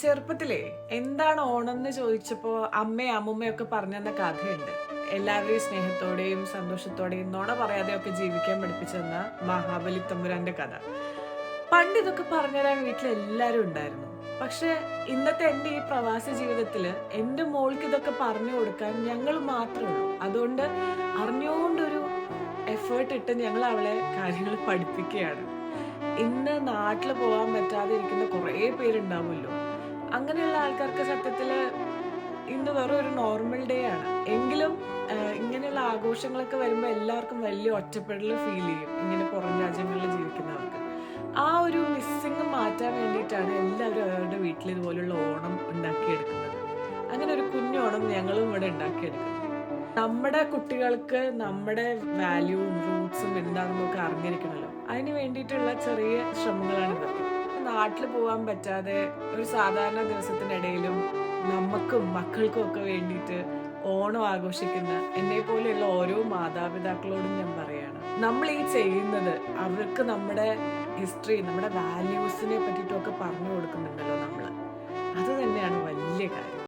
ചെറുപ്പത്തിലേ എന്താണ് ഓണം എന്ന് ചോദിച്ചപ്പോ അമ്മയും അമ്മുമ്മയും ഒക്കെ പറഞ്ഞു തന്ന കഥയുണ്ട്. എല്ലാവരെയും സ്നേഹത്തോടെയും സന്തോഷത്തോടെയും നുണ പറയാതെയൊക്കെ ജീവിക്കാൻ പഠിപ്പിച്ചെന്ന മഹാബലി തമ്പുരാന്റെ കഥ. പണ്ട് ഇതൊക്കെ പറഞ്ഞുതരാൻ വീട്ടിലെല്ലാരും ഉണ്ടായിരുന്നു. പക്ഷെ ഇന്നത്തെ എന്റെ ഈ പ്രവാസി ജീവിതത്തില് എന്റെ മോൾക്ക് ഇതൊക്കെ പറഞ്ഞു കൊടുക്കാൻ ഞങ്ങൾ മാത്രമേ ഉള്ളൂ. അതുകൊണ്ട് അറിഞ്ഞുകൊണ്ടൊരു എഫേർട്ട് ഇട്ട് ഞങ്ങൾ അവളെ കാര്യങ്ങൾ പഠിപ്പിക്കുകയാണ്. ഇന്ന് നാട്ടിൽ പോകാൻ പറ്റാതെ ഇരിക്കുന്ന കുറേ പേരുണ്ടാവുമല്ലോ. അങ്ങനെയുള്ള ആൾക്കാർക്ക് സത്യത്തില് ഇന്ന് വെറും ഒരു നോർമൽ ഡേ ആണ്. എങ്കിലും ഇങ്ങനെയുള്ള ആഘോഷങ്ങളൊക്കെ വരുമ്പോൾ എല്ലാവർക്കും വലിയ ഒറ്റപ്പെടൽ ഫീൽ ചെയ്യും. ഇങ്ങനെ പുറം രാജ്യങ്ങളിൽ ജീവിക്കുന്നവർക്ക് ആ ഒരു മിസ്സിങ് മാറ്റാൻ വേണ്ടിയിട്ടാണ് എല്ലാവരും അവരുടെ വീട്ടിൽ ഇതുപോലുള്ള ഓണം ഉണ്ടാക്കിയെടുക്കുന്നത്. അങ്ങനെ ഒരു കുഞ്ഞോണം ഞങ്ങളും ഇവിടെ ഉണ്ടാക്കിയെടുക്കുന്നത്. നമ്മുടെ കുട്ടികൾക്ക് നമ്മുടെ വാല്യൂവും റൂട്ട്സും എന്താണെന്നൊക്കെ അറിഞ്ഞിരിക്കണല്ലോ. അതിന് വേണ്ടിയിട്ടുള്ള ചെറിയ ശ്രമങ്ങളാണ് ഇതൊക്കെ. നാട്ടിൽ പോകാൻ പറ്റാതെ ഒരു സാധാരണ ദിവസത്തിനിടയിലും നമുക്കും മക്കൾക്കും ഒക്കെ വേണ്ടിയിട്ട് ഓണം ആഘോഷിക്കുന്ന എന്നെ പോലെയുള്ള ഓരോ മാതാപിതാക്കളോടും ഞാൻ പറയാണ്, നമ്മൾ ഈ ചെയ്യുന്നത് അവർക്ക് നമ്മുടെ ഹിസ്റ്ററി, നമ്മുടെ വാല്യൂസിനെ പറ്റിയിട്ടൊക്കെ പറഞ്ഞു കൊടുക്കുന്നുണ്ടല്ലോ നമ്മൾ. അത് തന്നെയാണ് വലിയ കാര്യം.